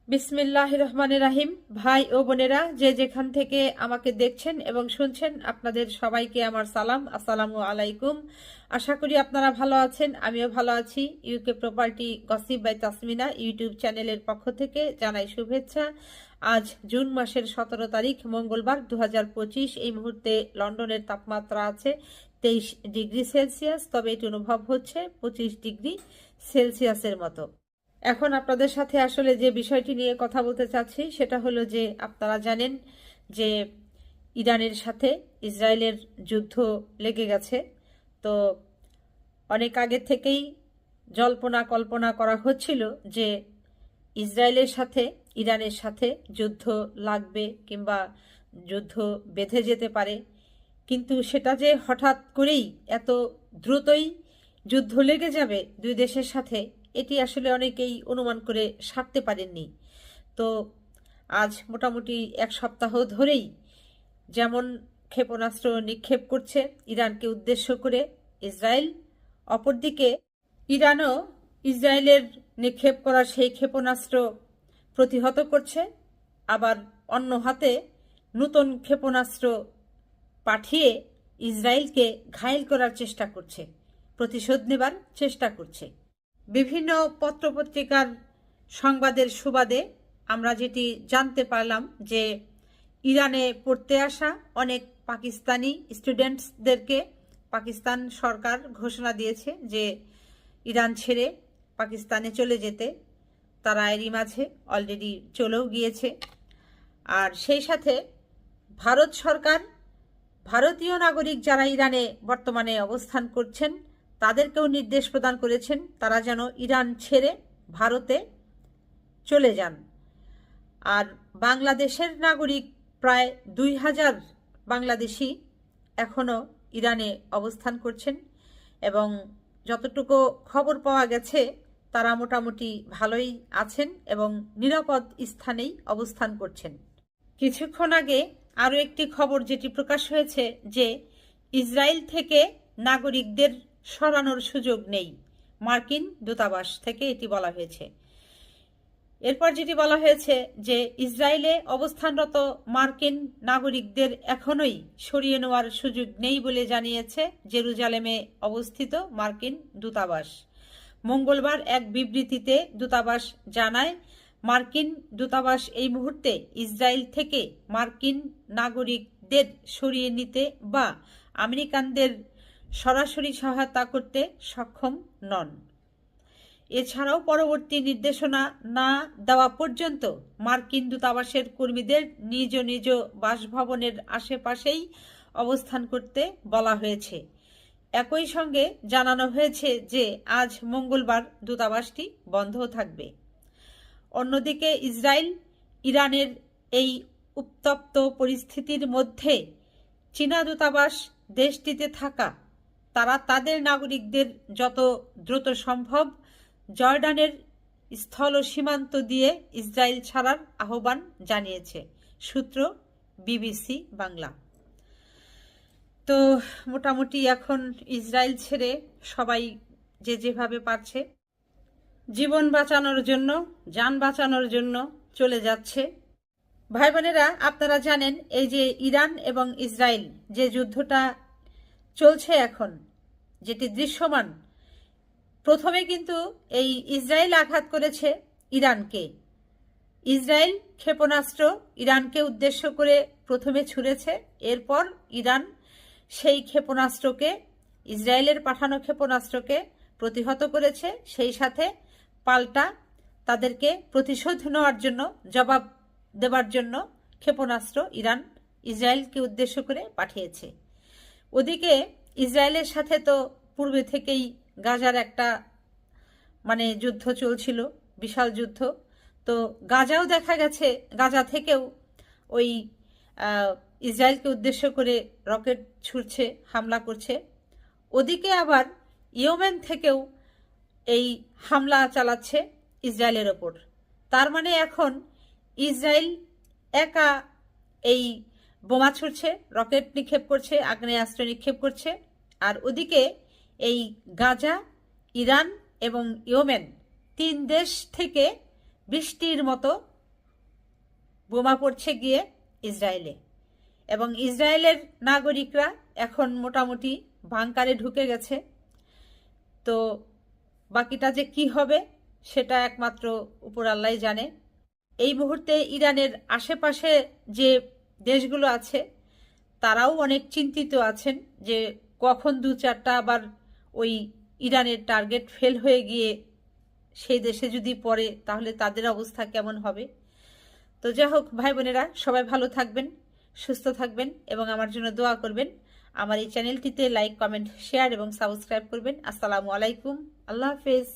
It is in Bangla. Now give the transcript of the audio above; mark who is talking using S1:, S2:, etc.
S1: বিসমিল্লাহির রহমানির রাহিম। ভাই ও বোনেরা, যে যেখান থেকে আমাকে দেখছেন এবং শুনছেন, আপনাদের সবাইকে আমার সালাম, আসসালামু আলাইকুম। আশা করি আপনারা ভালো আছেন, আমিও ভালো আছি। UK property gossip by Tasmina YouTube চ্যানেলের পক্ষ থেকে জানাই শুভেচ্ছা। আজ জুন মাসের 17 তারিখ মঙ্গলবার 2025। এই মুহূর্তে লন্ডনের তাপমাত্রা আছে 23 ডিগ্রি সেলসিয়াস, তবে এটি অনুভব হচ্ছে 25 ডিগ্রি সেলসিয়াসের মতো। এখন আপনাদের সাথে আসলে যে বিষয়টি নিয়ে কথা বলতে চাচ্ছি সেটা হলো যে, আপনারা জানেন যে ইরানের সাথে ইসরায়েলের যুদ্ধ লেগে গেছে। তো অনেক আগে থেকেই জল্পনা কল্পনা করা হচ্ছিল যে ইসরায়েলের সাথে ইরানের সাথে যুদ্ধ লাগবে কিংবা যুদ্ধ বেঁধে যেতে পারে, কিন্তু সেটা যে হঠাৎ করেই এত দ্রুতই যুদ্ধ লেগে যাবে দুই দেশের সাথে, এটি আসলে অনেকেই অনুমান করে সারতে পারেননি। তো আজ মোটামুটি এক সপ্তাহ ধরেই যেমন ক্ষেপণাস্ত্র নিক্ষেপ করছে ইরানকে উদ্দেশ্য করে ইসরায়েল, অপরদিকে ইরানও ইসরায়েলের নিক্ষেপ করা সেই ক্ষেপণাস্ত্র প্রতিহত করছে, আবার অন্য হাতে নতুন ক্ষেপণাস্ত্র পাঠিয়ে ইসরায়েলকে ঘায়েল করার চেষ্টা করছে, প্রতিশোধ নেবার চেষ্টা করছে। বিভিন্ন পত্রপত্রিকার সংবাদের সুবাদে আমরা যেটি জানতে পারলাম যে ইরানে পড়তে আসা অনেক পাকিস্তানি স্টুডেন্টসদেরকে পাকিস্তান সরকার ঘোষণা দিয়েছে যে ইরান ছেড়ে পাকিস্তানে চলে যেতে। তারা এরই মাঝে অলরেডি চলেও গিয়েছে। আর সেই সাথে ভারত সরকার ভারতীয় নাগরিক যারা ইরানে বর্তমানে অবস্থান করছেন তাদেরকেও নির্দেশ প্রদান করেছেন তারা যেন ইরান ছেড়ে ভারতে চলে যান। আর বাংলাদেশের নাগরিক প্রায় 2000 বাংলাদেশি এখনও ইরানে অবস্থান করছেন এবং যতটুকু খবর পাওয়া গেছে তারা মোটামুটি ভালোই আছেন এবং নিরাপদ স্থানেই অবস্থান করছেন। কিছুক্ষণ আগে আরও একটি খবর যেটি প্রকাশ হয়েছে যে ইসরায়েল থেকে নাগরিকদের সরানোর সুযোগ নেই, মার্কিন দূতাবাস থেকে এটি বলা হয়েছে। এরপর যেটি বলা হয়েছে যে ইসরায়েলে অবস্থানরত মার্কিন নাগরিকদের এখনোই সরিয়ে নেওয়ার সুযোগ নেই বলে জানিয়েছে জেরুজালেমে অবস্থিত মার্কিন দূতাবাস। মঙ্গলবার এক বিবৃতিতে দূতাবাস জানায়, মার্কিন দূতাবাস এই মুহূর্তে ইসরায়েল থেকে মার্কিন নাগরিকদের সরিয়ে নিতে বা আমেরিকানদের সরাসরি সহায়তা করতে সক্ষম নন। এছাড়াও পরবর্তী নির্দেশনা না দেওয়া পর্যন্ত মার্কিন দূতাবাসের কর্মীদের নিজ নিজ বাসভবনের আশেপাশেই অবস্থান করতে বলা হয়েছে। একই সঙ্গে জানানো হয়েছে যে আজ মঙ্গলবার দূতাবাসটি বন্ধ থাকবে। অন্যদিকে ইসরায়েল ইরানের এই উত্তপ্ত পরিস্থিতির মধ্যে চীনা দূতাবাস দেশটিতে থাকা তারা তাদের নাগরিকদের যত দ্রুত সম্ভব জর্ডানের স্থল সীমান্ত দিয়ে ইসরায়েল ছাড়ার আহ্বান জানিয়েছে। সূত্র বিবিসি বাংলা। তো মোটামুটি এখন ইসরায়েল ছেড়ে সবাই যে যেভাবে পারছে জীবন বাঁচানোর জন্য, যান বাঁচানোর জন্য চলে যাচ্ছে। ভাই বোনেরা, আপনারা জানেন এই যে ইরান এবং ইসরায়েল যে যুদ্ধটা চলছে এখন, যেটি দৃশ্যমান, প্রথমে কিন্তু এই ইসরায়েল আঘাত করেছে ইরানকে। ইসরায়েল ক্ষেপণাস্ত্র ইরানকে উদ্দেশ্য করে প্রথমে ছুঁড়েছে, এরপর ইরান সেই ক্ষেপণাস্ত্রকে, ইসরায়েলের পাঠানো ক্ষেপণাস্ত্রকে প্রতিহত করেছে। সেই সাথে পাল্টা তাদেরকে প্রতিশোধ নেওয়ার জন্য, জবাব দেবার জন্য ক্ষেপণাস্ত্র ইরান ইসরায়েলকে উদ্দেশ্য করে পাঠিয়েছে। ওদিকে ইসরায়েলের সাথে তো পূর্বে থেকেই গাজার একটা যুদ্ধ চলছিল, বিশাল যুদ্ধ। তো গাজাও দেখা গেছে, গাজা থেকেও ওই ইসরায়েলকে উদ্দেশ্য করে রকেট ছুড়ছে, হামলা করছে। ওদিকে আবার ইয়েমেন থেকেও এই হামলা চালাচ্ছে ইসরায়েলের ওপর। তার মানে এখন ইসরায়েল একা এই বোমা ছুড়ছে, রকেট নিক্ষেপ করছে, আগ্নেয়াস্ত্র নিক্ষেপ করছে, আর ওদিকে এই গাজা, ইরান এবং ইয়েমেন 3 দেশ থেকে বৃষ্টির মতো বোমা পড়ছে গিয়ে ইসরায়েলে, এবং ইসরায়েলের নাগরিকরা এখন মোটামুটি বাংকারে ঢুকে গেছে। তো বাকিটা যে কি হবে সেটা একমাত্র উপর আল্লাহই জানে। এই মুহূর্তে ইরানের আশেপাশে যে দেশগুলো আছে তারাও অনেক চিন্তিত আছেন যে কখন দু চারটা আবার ওই ইরানের টার্গেট ফেল হয়ে গিয়ে সেই দেশে যদি পড়ে তাহলে তাদের অবস্থা কেমন হবে। তো যাই হোক ভাই বোনেরা, সবাই ভালো থাকবেন, সুস্থ থাকবেন এবং আমার জন্য দোয়া করবেন। আমার এই চ্যানেলটিতে লাইক, কমেন্ট, শেয়ার এবং সাবস্ক্রাইব করবেন। আসসালামু আলাইকুম, আল্লাহ হাফেজ।